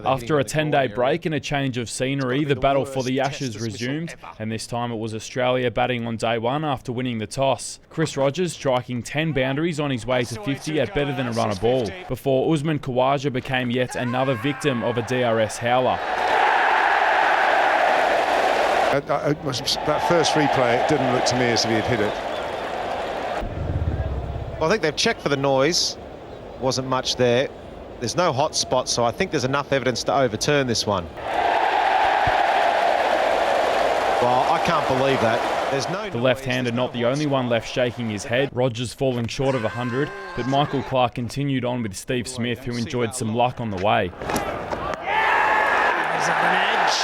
After a 10-day break and a change of scenery, the battle for the Ashes resumed, and this time it was Australia batting on day one after winning the toss. Chris Rogers striking 10 boundaries on his way to 50 at better than a run a ball, before Usman Khawaja became yet another victim of a DRS howler. That first replay, it didn't look to me as if he had hit it. Well, I think they've checked for the noise. Wasn't much there. There's no hot spot, so I think there's enough evidence to overturn this one. Well, I can't believe that. There's no. The left-hander not the only one left shaking his head. Rogers falling short of 100, but Michael Clarke continued on with Steve Smith, who enjoyed some luck on the way. He's up an edge.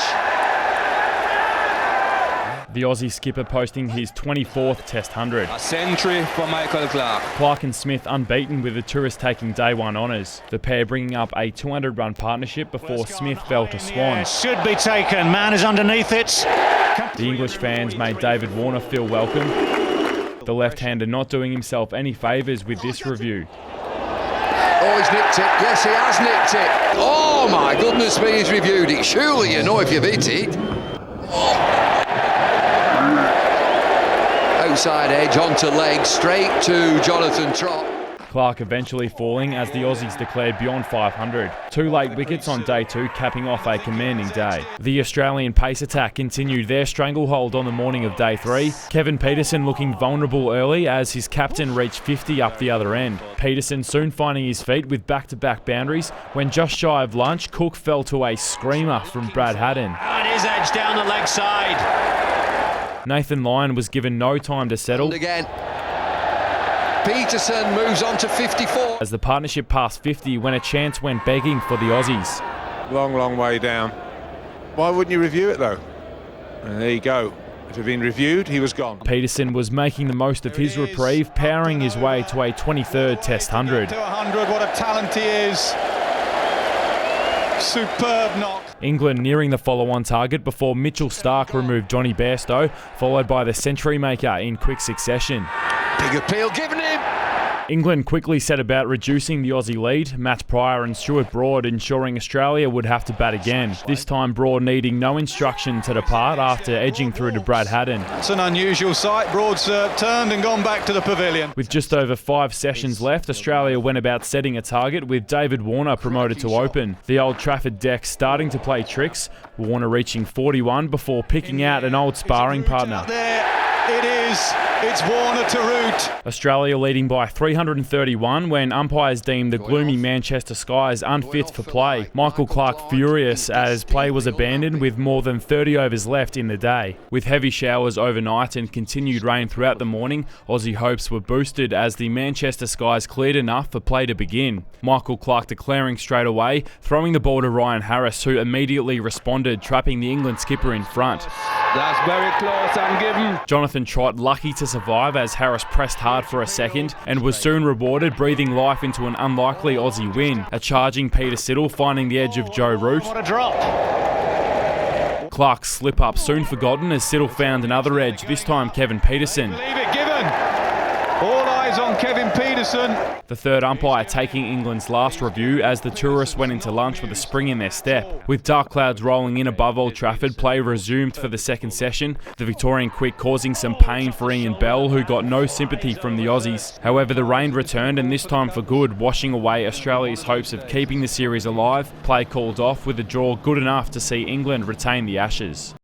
The Aussie skipper posting his 24th Test 100. A century for Michael Clarke. Clarke and Smith unbeaten with the tourists taking day one honours. The pair bringing up a 200-run partnership before Smith fell to Swan. Should be taken. Man is underneath it. The English fans made David Warner feel welcome. The left-hander not doing himself any favours with this review. Oh, he's nicked it. Yes, he has nicked it. Oh, my goodness me, he's reviewed it. Surely you know if you've hit it. Outside edge onto leg, straight to Jonathan Trott. Clarke eventually falling as the Aussies declared beyond 500. 2 late wickets on day 2 capping off a commanding day. The Australian pace attack continued their stranglehold on the morning of day 3. Kevin Pietersen looking vulnerable early as his captain reached 50 up the other end. Pietersen soon finding his feet with back-to-back boundaries when just shy of lunch, Cook fell to a screamer from Brad Haddin. And his edge down the leg side. Nathan Lyon was given no time to settle. And again, Pietersen moves on to 54. As the partnership passed 50 when a chance went begging for the Aussies. Long, long way down. Why wouldn't you review it, though? And there you go. If it had been reviewed, he was gone. Pietersen was making the most of his reprieve, powering his way to a 23rd Test 100. To 100, what a talent he is. Superb knock. England nearing the follow-on target before Mitchell Starc removed Johnny Bairstow, followed by the century maker in quick succession. Big appeal given him. England quickly set about reducing the Aussie lead, Matt Pryor and Stuart Broad ensuring Australia would have to bat again. This time Broad needing no instruction to depart after edging through to Brad Haddin. It's an unusual sight. Broad's turned and gone back to the pavilion. With just over 5 sessions left, Australia went about setting a target with David Warner promoted to open. The Old Trafford deck starting to play tricks, Warner reaching 41 before picking out an old sparring partner. It is. It's Warner to root. Australia leading by 331 when umpires deemed the gloomy Manchester skies unfit for play. Michael Clarke furious as play was abandoned with more than 30 overs left in the day. With heavy showers overnight and continued rain throughout the morning, Aussie hopes were boosted as the Manchester skies cleared enough for play to begin. Michael Clarke declaring straight away, throwing the ball to Ryan Harris, who immediately responded, trapping the England skipper in front. That's very close and given. Jonathan Trott lucky to survive as Harris pressed hard for a second and was soon rewarded, breathing life into an unlikely Aussie win. A charging Peter Siddle finding the edge of Joe Root. What a drop. Clarke's slip-up soon forgotten as Siddle found another edge, this time Kevin Pietersen. Leave it given. All eyes on Kevin Pietersen. The third umpire taking England's last review as the tourists went into lunch with a spring in their step. With dark clouds rolling in above Old Trafford, play resumed for the second session, the Victorian quick causing some pain for Ian Bell, who got no sympathy from the Aussies. However, the rain returned, and this time for good, washing away Australia's hopes of keeping the series alive. Play called off with a draw good enough to see England retain the Ashes.